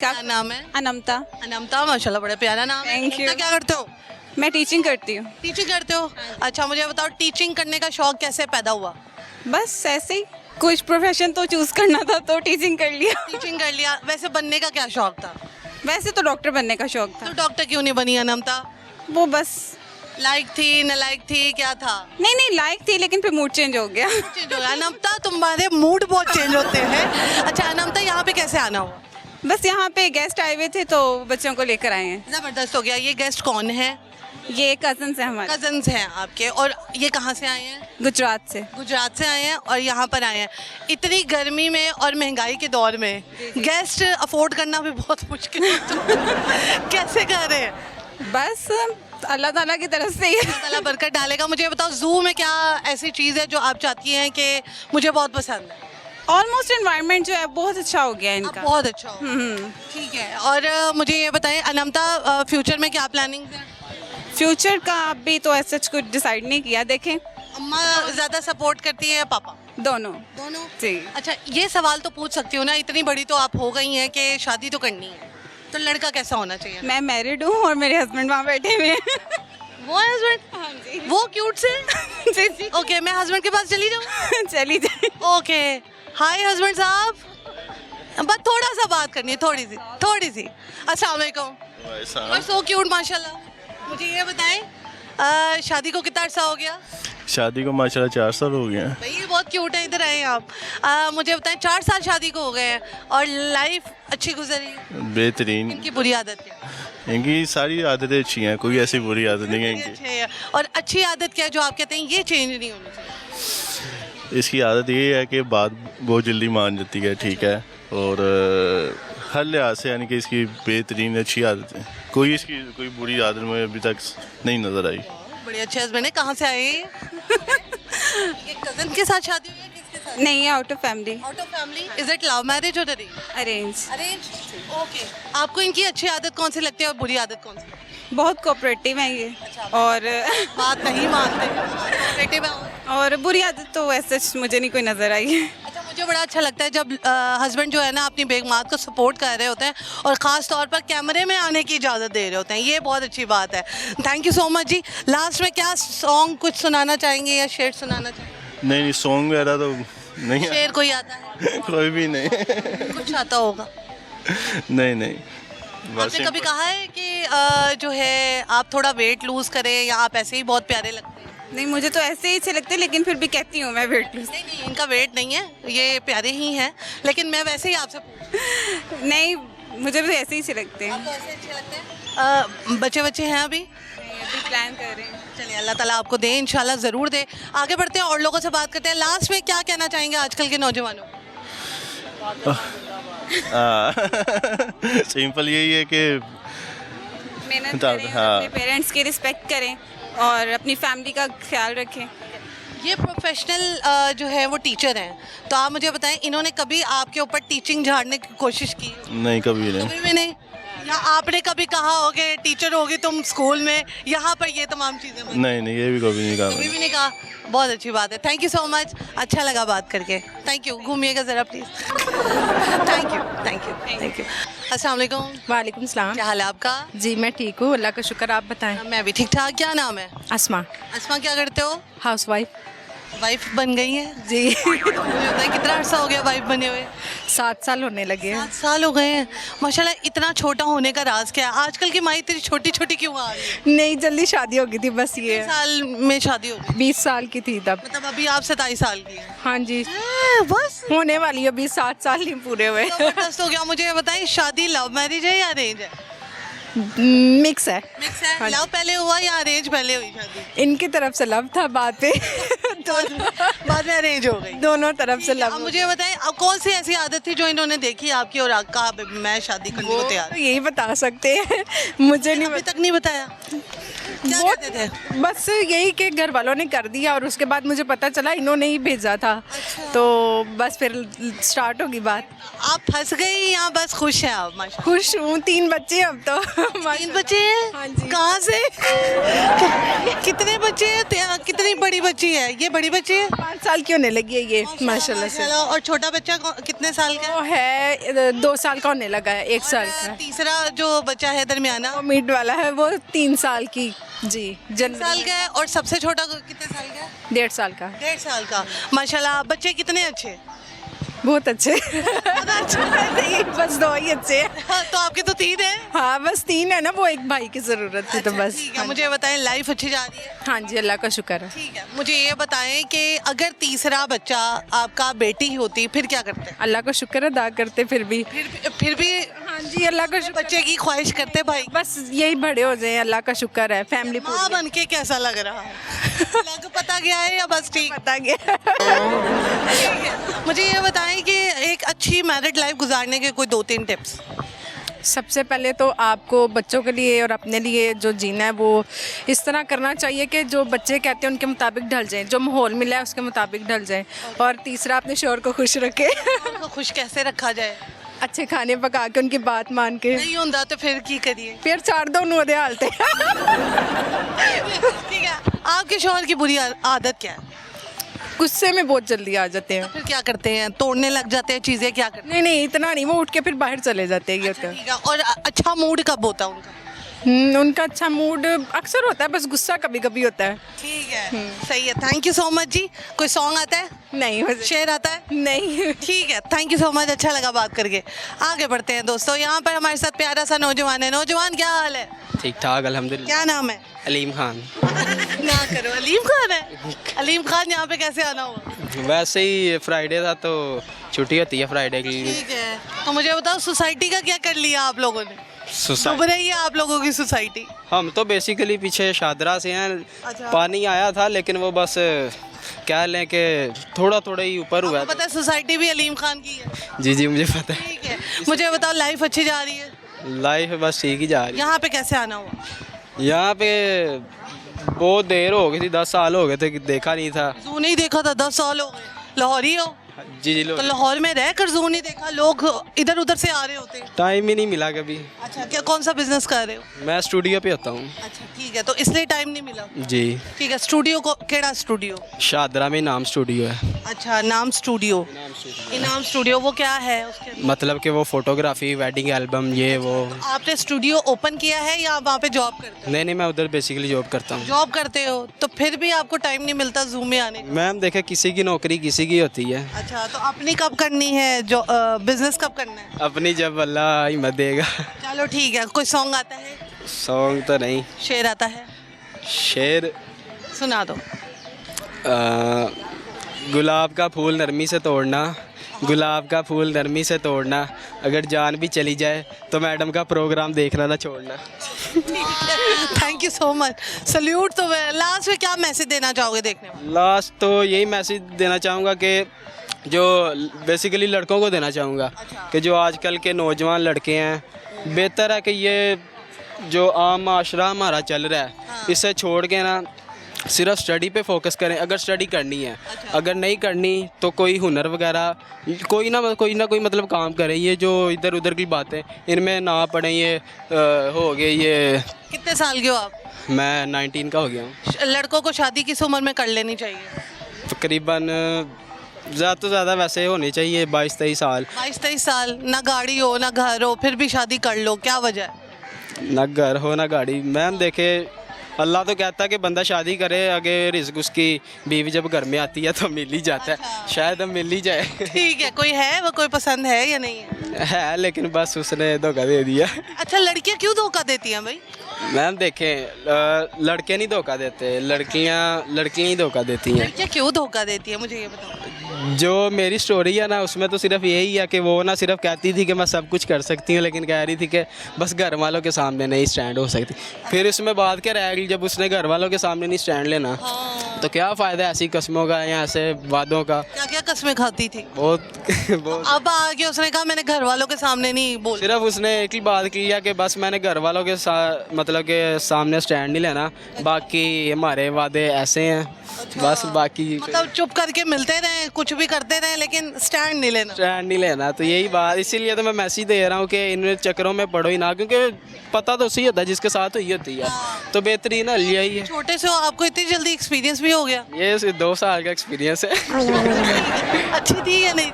क्या नाम है? अनमता। अनमता, माशाल्लाह बड़ा प्यारा नाम है। Thank you. अनमता, क्या करते हो? मैं टीचिंग करती हूँ। टीचिंग करते हो? अच्छा, मुझे बताओ टीचिंग करने का शौक कैसे पैदा हुआ? बस ऐसे ही कुछ प्रोफेशन तो चूज करना था तो टीचिंग कर लिया। टीचिंग कर लिया। वैसे बनने का क्या शौक था? वैसे तो डॉक्टर बनने का शौक तो था। डॉक्टर क्यों नहीं बनी अनमता? वो बस लाइक थी, नालायक थी, क्या था? नहीं लायक थी लेकिन फिर मूड चेंज हो गया। चेंज हो गया। अनमता, तुम्हारे मूड बहुत चेंज होते हैं। अच्छा अनमता, यहाँ पे कैसे आना हुआ? बस यहाँ पे गेस्ट आए हुए थे तो बच्चों को लेकर आए हैं। जबरदस्त हो गया। ये गेस्ट कौन है? ये कजन है हमारे, कजन्स हैं आपके। और ये कहाँ से आए हैं? गुजरात से। गुजरात से आए हैं और यहाँ पर आए हैं। इतनी गर्मी में और महंगाई के दौर में गेस्ट अफोर्ड करना भी बहुत मुश्किल है। तो कैसे कर रहे हैं? बस अल्लाह ताला की तरफ से ही। अल्लाह ताला बरकत डालेगा। मुझे बताओ जू में क्या ऐसी चीज़ है जो आप चाहती हैं कि मुझे बहुत पसंद है? ऑलमोस्ट एनवायरनमेंट जो है बहुत अच्छा हो गया है अब इनका। बहुत अच्छा हो। ठीक है। और मुझे ये बताएं अनमता, फ्यूचर में क्या प्लानिंग है? फ्यूचर का अभी तो ऐसा कुछ डिसाइड नहीं किया, देखें। अम्मा ज़्यादा सपोर्ट करती हैं, पापा? दोनों। दोनों। जी। अच्छा, ये सवाल तो पूछ सकती हूँ ना, इतनी बड़ी तो आप हो गई हैं कि शादी तो करनी है, तो लड़का कैसा होना चाहिए? मैं मैरिड हूँ और मेरे हस्बैंड वहाँ बैठे हुए हैं। वो हस्बैंड? हाँ जी। वो क्यूट से? जी जी। ओके, मैं हस्बैंड के पास चली जाऊँ? चली जाए। ओके। हाय हस्बैंड साहब, बस थोड़ा सा बात करनी है, थोड़ी सी। अस्सलाम वालेकुम। सो क्यूट माशाल्लाह। मुझे ये बताएं शादी को कितना अर्सा हो गया? शादी को माशाल्लाह 4 साल हो गए हैं। भाई ये बहुत क्यूट है, इधर आए आप। मुझे बताएं 4 साल शादी को हो गए हैं और लाइफ अच्छी गुजरी? बेहतरीन। इनकी बुरी आदत क्या है? इनकी सारी आदतें अच्छी हैं, कोई ऐसी बुरी आदत नहीं है इनकी। अच्छे है। और अच्छी आदत क्या है जो आप कहते हैं ये चेंज नहीं होनी चाहिए? इसकी आदत ये है कि बात बहुत जल्दी मान जाती है, ठीक है। और हर लिहाज से यानी कि इसकी बेहतरीन अच्छी आदत है। कोई इसकी कोई बुरी आदत मुझे अभी तक नहीं नज़र आई। बड़े अच्छे हस्बैंड है। कहाँ से आए ये? ये कजन के साथ शादी हुई है? किसके साथ? नहीं, out of family. Out of family. Is it love marriage और अरेंज। अरेंज? ओके। आपको इनकी अच्छी आदत कौन सी लगती है और बुरी आदत कौन सी लगती है? बहुत कोऑपरेटिव है ये। और बात नहीं मानते। Cooperative है। और बुरी आदत तो वैसे मुझे नहीं कोई नज़र आई है। अच्छा, मुझे बड़ा अच्छा लगता है जब हस्बैंड जो है ना अपनी बेगमात को सपोर्ट कर रहे होते हैं और ख़ास तौर पर कैमरे में आने की इजाज़त दे रहे होते हैं। ये बहुत अच्छी बात है। थैंक यू सो मच जी। लास्ट में क्या सॉन्ग कुछ सुनाना चाहेंगे या शेर सुनाना चाहेंगे? नहीं सॉन्ग वगैरह तो नहीं है। शेर कोई आता है? कोई भी नहीं। कुछ आता होगा? नहीं बस आपने कभी कहा है कि जो है आप थोड़ा वेट लूज़ करें या आप ऐसे ही बहुत प्यारे लगते हैं? नहीं, मुझे तो ऐसे ही अच्छे लगते हैं लेकिन फिर भी कहती हूँ मैं वेट लूज। नहीं, इनका वेट नहीं है, ये प्यारे ही हैं, लेकिन मैं वैसे ही आपसे नहीं, मुझे भी ऐसे ही अच्छे लगते हैं। आपको ऐसे अच्छे लगते हैं? बच्चे हैं अभी? अभी प्लान कर रहे हैं। चलिए, अल्लाह ताला आपको दे, इंशाल्लाह ज़रूर दे। आगे बढ़ते हैं और लोगों से बात करते हैं। लास्ट में क्या कहना चाहेंगे आजकल के नौजवानों को? सिंपल यही है कि मेहनत करें, हाँ। अपने पेरेंट्स की रिस्पेक्ट करें और अपनी फैमिली का ख्याल रखें। ये प्रोफेशनल जो है वो टीचर हैं, तो आप मुझे बताएं इन्होंने कभी आपके ऊपर टीचिंग झाड़ने की कोशिश की? नहीं, कभी नहीं। कभी भी नहीं? या आपने कभी कहा हो कि टीचर होगी तुम स्कूल में, यहाँ पर ये तमाम चीज़ें बंद? नहीं ये भी कभी नहीं कहा कभी भी नहीं कहा। बहुत अच्छी बात है। Thank you so much. अच्छा लगा बात करके। Thank you. घूमिएगा ज़रा प्लीज़। Thank you. अस्सलाम वालेकुम। वालेकुम सलाम। क्या हाल है आपका? जी मैं ठीक हूँ, अल्लाह का शुक्र। आप बताएं। मैं भी ठीक ठाक। क्या नाम है? अस्मा, अस्मा, क्या करते हो? House wife. वाइफ बन गई हैं? जी। मुझे बताइए कितना अर्सा हो गया वाइफ बने हुए? 7 साल होने लगे हैं। 7 साल हो गए हैं। माशाल्लाह, इतना छोटा होने का राज क्या है? आजकल की माई तेरी छोटी छोटी क्यों आ रही है? नहीं, जल्दी शादी हो गई थी, बस ये 20 साल में शादी हो गई? 20 साल की थी तब। मतलब अभी आप 27 साल की हैं? हाँ जी, बस होने वाली है, अभी 7 साल नहीं पूरे हुए। जबरदस्त हो गया। मुझे ये बताइए शादी लव मैरिज है या अरेंज है? मिक्स है। मिक्स है। हाँ जी। लव पहले हुआ या अरेंज पहले हुई शादी? इनकी तरफ से लव था, बाद पे बाद में अरेंज हो गई? दोनों तरफ से अब लव। मुझे बताएं अब कौन सी ऐसी आदत थी जो इन्होंने देखी आपकी और कहा मैं शादी करने को तैयार? यही बता सकते हैं, मुझे नहीं अभी तक नहीं बताया? क्या वो कहते थे? बस यही कि घर वालों ने कर दिया और उसके बाद मुझे पता चला इन्होंने ही भेजा था। तो बस फिर स्टार्ट होगी बात। आप फंस गई या बस खुश हैं आप? माशाल्लाह। खुश हूँ, 3 बच्चे अब तो। 3 बच्चे हैं? हाँ जी। कहाँ से? कितने बच्चे हैं? कितनी बड़ी बच्ची है ये? बड़ी बच्ची है? 5 साल की होने लगी है ये माशाल्लाह से। और छोटा बच्चा कितने साल का वो है 2 साल का होने लगा है, 1 साल है? का। तीसरा जो बच्चा है दरमियाना वो मिड वाला है, वो 3 साल की जी साल का है। और सबसे छोटा कितने साल का है? 1.5 साल का। 1.5 साल का। माशाल्लाह बच्चे कितने अच्छे बहुत अच्छे नहीं, बस 2 ही अच्छे हैं। हाँ, तो आपके तो 3 है। हाँ बस 3 है ना, वो एक भाई की ज़रूरत थी तो अच्छा, बस। ठीक है। मुझे बताएं लाइफ अच्छी जा रही है? हाँ जी, अल्लाह का शुक्र है। ठीक है, मुझे ये बताएं कि अगर तीसरा बच्चा आपका बेटी होती फिर क्या करते? अल्लाह का शुक्र अदा करते फिर भी। फिर भी हाँ जी, अल्लाह का शुक्र। बच्चे की ख्वाहिश करते भाई? बस यही बड़े हो जाए, अल्लाह का शुक्र है। फैमिली माँ बन के कैसा लग रहा है? लग पता गया है या बस ठीक? पता गया। ठीक है। मुझे ये बताएं कि एक अच्छी मैरिड लाइफ गुजारने के कोई 2-3 टिप्स। सबसे पहले तो आपको बच्चों के लिए और अपने लिए जो जीना है वो इस तरह करना चाहिए कि जो बच्चे कहते हैं उनके मुताबिक ढल जाएं, जो माहौल मिला है उसके मुताबिक ढल जाएं। और तीसरा अपने शोहर को खुश रखें। उनको खुश कैसे रखा जाए? अच्छे खाने पका के उनकी बात मान के। नहीं होता तो फिर की करिए? फिर छाड़ दो उन्होंने हालते। ठीक है। आपके शौहर की बुरी आदत क्या है? गुस्से में बहुत जल्दी आ जाते हैं। फिर क्या करते हैं? तोड़ने लग जाते हैं चीजें? क्या करते नहीं नहीं, इतना नहीं, वो उठ के फिर बाहर चले जाते हैं। ये होता हैं? है। ठीक है। और अच्छा मूड कब होता है उनका? उनका अच्छा मूड अक्सर होता है, बस गुस्सा कभी कभी होता है। ठीक है, सही है। थैंक यू सो मच जी। कोई सॉन्ग आता है? नहीं मुझे- शेर आता है? नहीं। ठीक है, थैंक यू सो मच। अच्छा लगा बात करके। आगे बढ़ते हैं दोस्तों। यहाँ पर हमारे साथ प्यारा सा नौजवान है। नौजवान क्या हाल है? ठीक ठाक अल्हम्दुलिल्लाह। क्या नाम है? अलीम खान। ना करो, अलीम खान है। अलीम खान यहाँ पे कैसे आना हुआ? वैसे ही फ्राइडे था तो छुट्टी होती है फ्राइडे की। ठीक है, तो मुझे बताओ सोसाइटी का क्या कर लिया आप लोगों ने? डूब रही है आप लोगों की सोसाइटी? हम तो बेसिकली पीछे शादरा से हैं। अच्छा। पानी आया था लेकिन वो बस कह लें कि थोड़ा थोड़ा ही ऊपर हुआ आपको है। पता है सोसाइटी भी अलीम खान की है? जी जी मुझे पता है। ठीक है, मुझे बताओ लाइफ अच्छी जा रही है? लाइफ बस ठीक ही जा रही यहाँ पे कैसे आना हुआ? है। यहाँ पे बहुत देर हो गई थी, 10 साल हो गए थे कि देखा नहीं था। जू नहीं देखा था? 10 साल हो गए। लाहौरी हो? जी जी तो लाहौर में रह कर जू नहीं देखा? लोग इधर उधर से आ रहे होते हैं। टाइम ही नहीं मिला कभी। अच्छा, क्या कौन सा बिजनेस कर रहे हो? मैं स्टूडियो पे होता हूँ। अच्छा ठीक है, तो इसलिए टाइम नहीं मिला। जी ठीक है, स्टूडियो को केड़ा स्टूडियो? शादरा में नाम स्टूडियो है। अच्छा, नाम स्टूडियो। इनाम स्टूडियो वो क्या है उसके? मतलब कि वो फोटोग्राफी, वेडिंग एल्बम, ये वो। आपने स्टूडियो ओपन किया है या आप वहाँ पे जॉब करते हो? नहीं नहीं, मैं उधर बेसिकली जॉब करता हूँ। जॉब करते हो तो फिर भी आपको टाइम नहीं मिलता जूम में आने का? मैम देखे, किसी की नौकरी किसी की होती है। अच्छा, तो अपनी कब करनी है? जो बिजनेस कब करना है? अपनी जब अल्लाह हिम्मत देगा। चलो ठीक है। कोई सॉन्ग आता है? सॉन्ग तो नहीं। शेर आता है? शेर सुना दो। गुलाब का फूल नरमी से तोड़ना, गुलाब का फूल नरमी से तोड़ना, अगर जान भी चली जाए तो मैडम का प्रोग्राम देखना ना छोड़ना। Thank you so much. Salute. तो लास्ट में क्या मैसेज देना चाहोगे देखने में? लास्ट तो यही मैसेज देना चाहूँगा कि जो बेसिकली लड़कों को देना चाहूँगा कि जो आजकल के नौजवान लड़के हैं, बेहतर है कि ये जो आम माशरा हमारा चल रहा है इसे छोड़ के ना सिर्फ स्टडी पे फोकस करें, अगर स्टडी करनी है। अगर नहीं करनी तो कोई हुनर वगैरह कोई ना कोई मतलब काम करें। ये जो इधर उधर की बातें इनमें ना पड़ें। ये हो गए ये। कितने साल के हो आप? मैं 19 का हो गया हूँ। लड़कों को शादी किस उम्र में कर लेनी चाहिए? तकरीबन ज़्यादा तो ज़्यादा वैसे होनी चाहिए 22-23 साल। 22-23 साल। ना गाड़ी हो ना घर हो फिर भी शादी कर लो, क्या वजह है? ना घर हो ना गाड़ी। मैम देखे, अल्लाह तो कहता है कि बंदा शादी करे, आगे रिस्क उसकी बीवी जब घर में आती है तो मिल ही जाता है। शायद हम मिल ही जाए। ठीक है। कोई है, वो कोई पसंद है या नहीं है? लेकिन बस उसने धोखा दे दिया। अच्छा, लड़कियां क्यों धोखा देती हैं भाई? मैम देखें, लड़के नहीं धोखा देते, लड़कियां ही धोखा देती हैं। लड़कियां क्यों धोखा देती है, मुझे ये बताओ। जो मेरी स्टोरी है ना, उसमें तो सिर्फ यही है कि वो ना सिर्फ कहती थी कि मैं सब कुछ कर सकती हूँ, लेकिन कह रही थी कि बस घर वालों के सामने नहीं स्टैंड हो सकती। फिर उसमें बात क्या रह गई, जब उसने घर वालों के सामने नहीं स्टैंड लेना तो क्या फ़ायदा ऐसी कस्मों का या ऐसे वादों का। क्या क्या कस्में खाती थी? बहुत अब आगे उसने कहा मैंने घर वालों के सामने नहीं बोल। सिर्फ उसने एक ही बात की है कि बस मैंने घर वालों के साथ मतलब के सामने स्टैंड नहीं लेना, बाकी हमारे वादे ऐसे हैं। बस बाकी मतलब चुप करके मिलते रहे, कुछ कुछ भी करते रहे लेकिन स्टैंड नहीं लेना। स्टैंड नहीं लेना, तो यही बात, इसीलिए तो मैं मैसेज दे रहा हूँ कि इन चक्करों में पड़ो ही ना, क्योंकि पता तो उसी होता है जिसके साथ हुई होती है। तो बेहतरीन हल यही है। छोटे से हो आपको इतनी जल्दी एक्सपीरियंस भी हो गया? ये 2 साल का एक्सपीरियंस है। अच्छी थी या नहीं?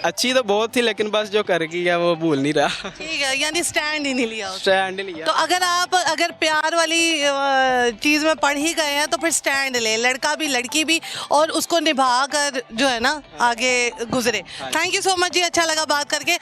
अच्छी तो बहुत थी, लेकिन बस जो कर गई है वो भूल नहीं रहा। ठीक है, यानी स्टैंड ही नहीं लिया उसने। स्टैंड लिया। तो अगर प्यार वाली चीज़ में पढ़ ही गए हैं तो फिर स्टैंड ले, लड़का भी लड़की भी, और उसको निभा कर जो है ना आगे गुजरे। थैंक यू सो मच जी, अच्छा लगा बात करके।